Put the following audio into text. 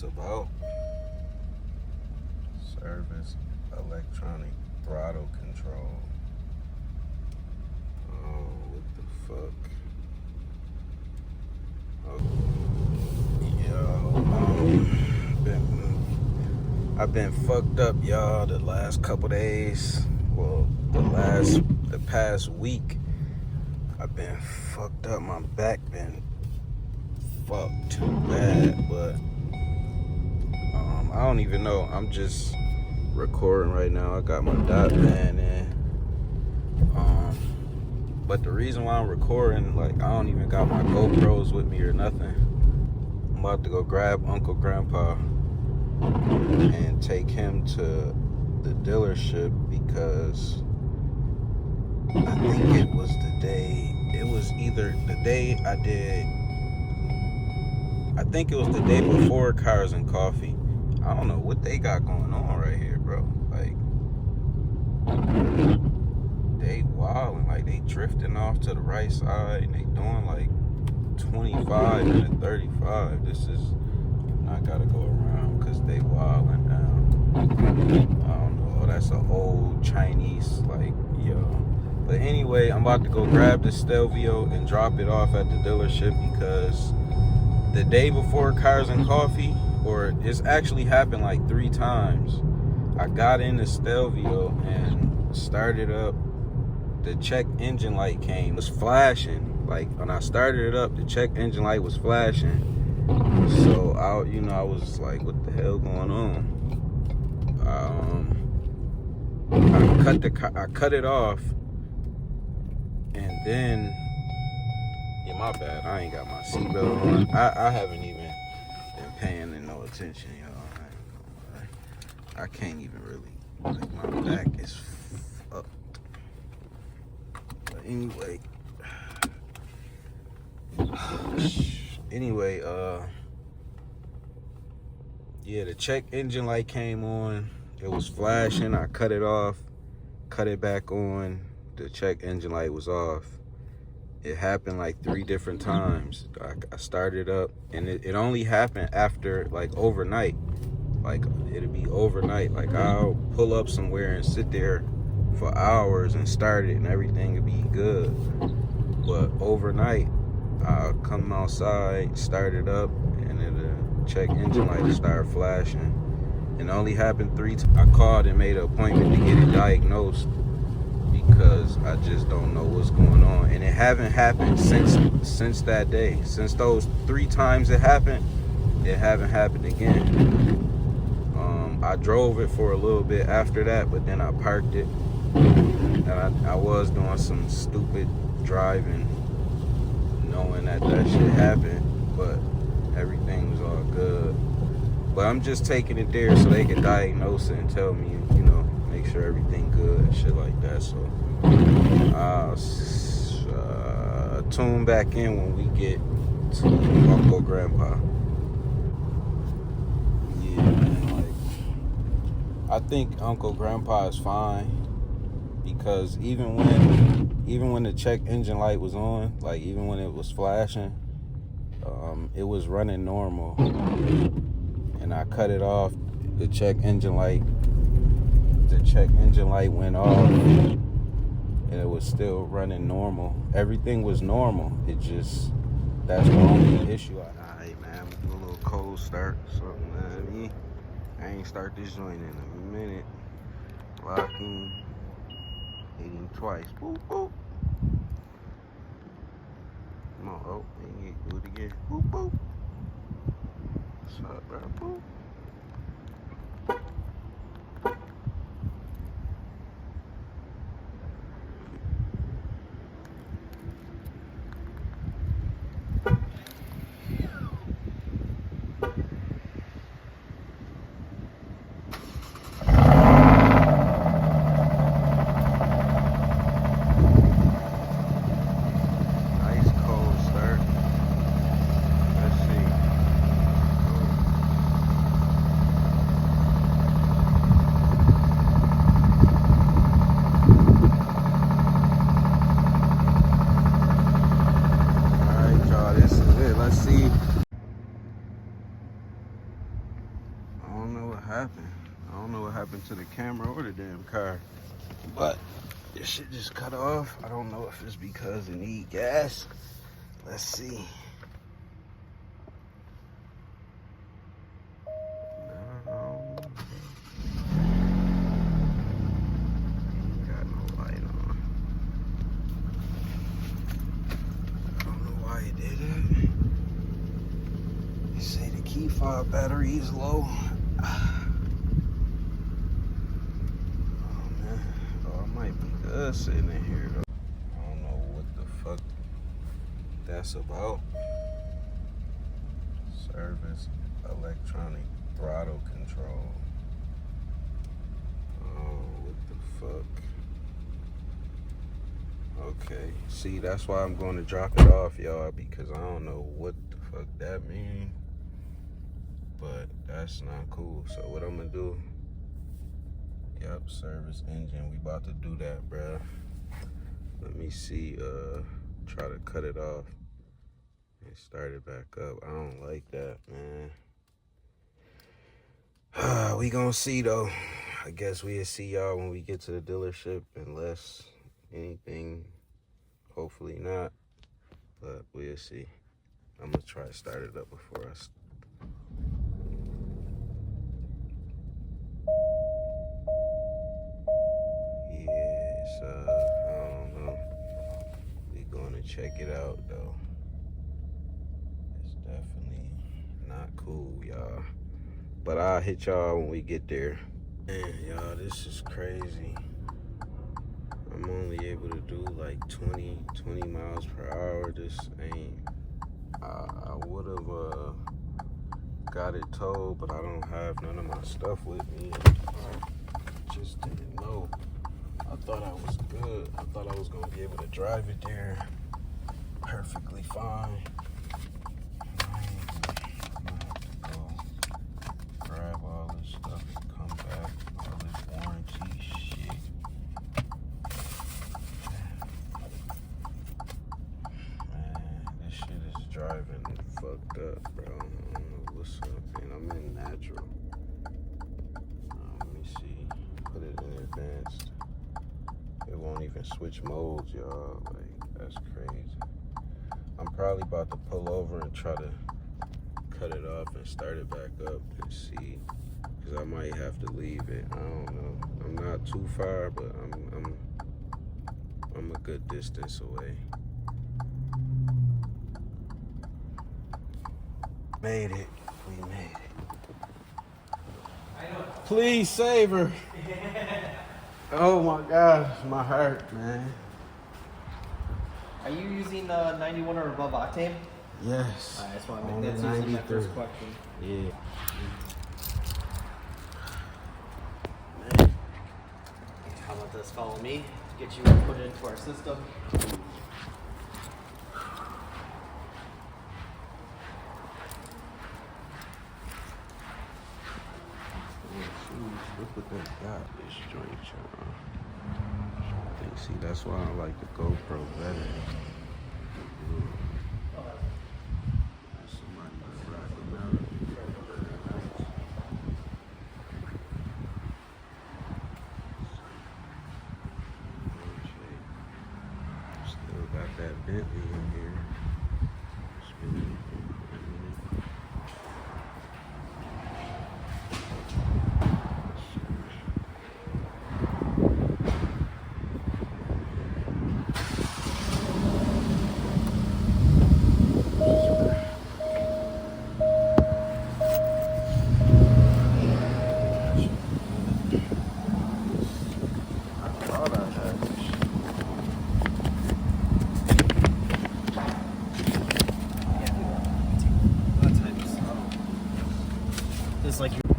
About service electronic throttle control. Oh, what the fuck? Oh, I've been fucked up, y'all, the last couple days. Well, the past week, I've been fucked up. My back been fucked too bad, but I don't even know. I'm just recording right now. I got my dot band in. But the reason why I'm recording, like, I don't even got my GoPros with me or nothing. I'm about to go grab Uncle Grandpa and take him to the dealership because I think it was the day. It was either the day I think it was the day before Cars and Coffee. I don't know what they got going on right here, bro. Like, they wilding, like they drifting off to the right side and they doing like 25 and a 35. This is, I gotta go around because they wilding now. I don't know, that's an old Chinese, like, yo. But anyway, I'm about to go grab the STELVIO and drop it off at the dealership because the day before Cars and Coffee, or it's actually happened like 3 times, I got in the STELVIO and started up. The check engine light came. It was flashing. Like, when I started it up, the check engine light was flashing. So I was like, what the hell going on? I cut it off, and then, yeah, my bad, I ain't got my seatbelt on. I haven't even been paying no attention, y'all. I can't even really, like, my back is up. But anyway, yeah, the check engine light came on. It was flashing. I cut it off, cut it back on. The check engine light was off. It happened like 3 different times. I started up, and it only happened after, like, overnight. Like, it'll be overnight. Like, I'll pull up somewhere and sit there for hours and start it, and everything will be good. But overnight, I'll come outside, start it up, and the check engine light will start flashing. And it only happened 3 times. I called and made an appointment to get it diagnosed because I just don't know what's going on. And it haven't happened since that day. Since those 3 times it happened, it haven't happened again. I drove it for a little bit after that, but then I parked it. And I was doing some stupid driving, knowing that shit happened, but everything was all good. But I'm just taking it there so they can diagnose it and tell me, make sure everything good and shit like that. So I'll tune back in when we get to Uncle Grandpa. Yeah, man, like, I think Uncle Grandpa is fine because even when the check engine light was on, like, even when it was flashing, it was running normal. And I cut it off. The check engine light went off, and it was still running normal. Everything was normal. It just, that's the only issue. Alright, man, I'm doing a little cold start. Something that I ain't start this joint in a minute. Locking, hitting twice. Boop, boop. Come on, oh, do it again. Boop, boop. What's up, bro? Boop. happened. I don't know what happened to the camera or the damn car. But this shit just cut off. I don't know if it's because it need gas. Let's see. No. Ain't got no light on. I don't know why it did it. They say the key fob battery is low. Good sitting in here though. I don't know what the fuck that's about. Service electronic throttle control. Oh, what the fuck? Okay, see, that's why I'm going to drop it off, y'all, because I don't know what the fuck that means. But that's not cool. So what I'm gonna do? Yep, service engine. We about to do that, bruh. Let me see, try to cut it off and start it back up. I don't like that, man. We gonna see, though. I guess we'll see y'all when we get to the dealership, unless anything, hopefully not, but we'll see. I'm gonna try to start it up before I I don't know. We gonna check it out though. It's definitely not cool, y'all. But I'll hit y'all when we get there. Man, y'all, this is crazy. I'm only able to do like 20 miles per hour. This ain't. I would have got it towed, but I don't have none of my stuff with me. I just didn't know. I thought I was good. I thought I was gonna be able to drive it there perfectly fine. I'm gonna have to go grab all this stuff and come back. All this warranty shit. Man, this shit is driving fucked up, bro. I don't know what's up, man. I'm in natural. Let me see. Put it in advanced. It won't even switch modes, y'all. Like, that's crazy. I'm probably about to pull over and try to cut it off and start it back up and see, because I might have to leave it. I don't know. I'm not too far, but I'm a good distance away. Made it. We made it. Please save her. Oh my gosh, my heart, man. Are you using 91 or above octane? Yes. I just want to make that's usually my first question. Yeah. Man. How about this? Follow me. Get you put it into our system. Look what they got this joint, y'all. See, that's why I like the GoPro better. Somebody could rock them out. Still got that Bentley in here. It's like you.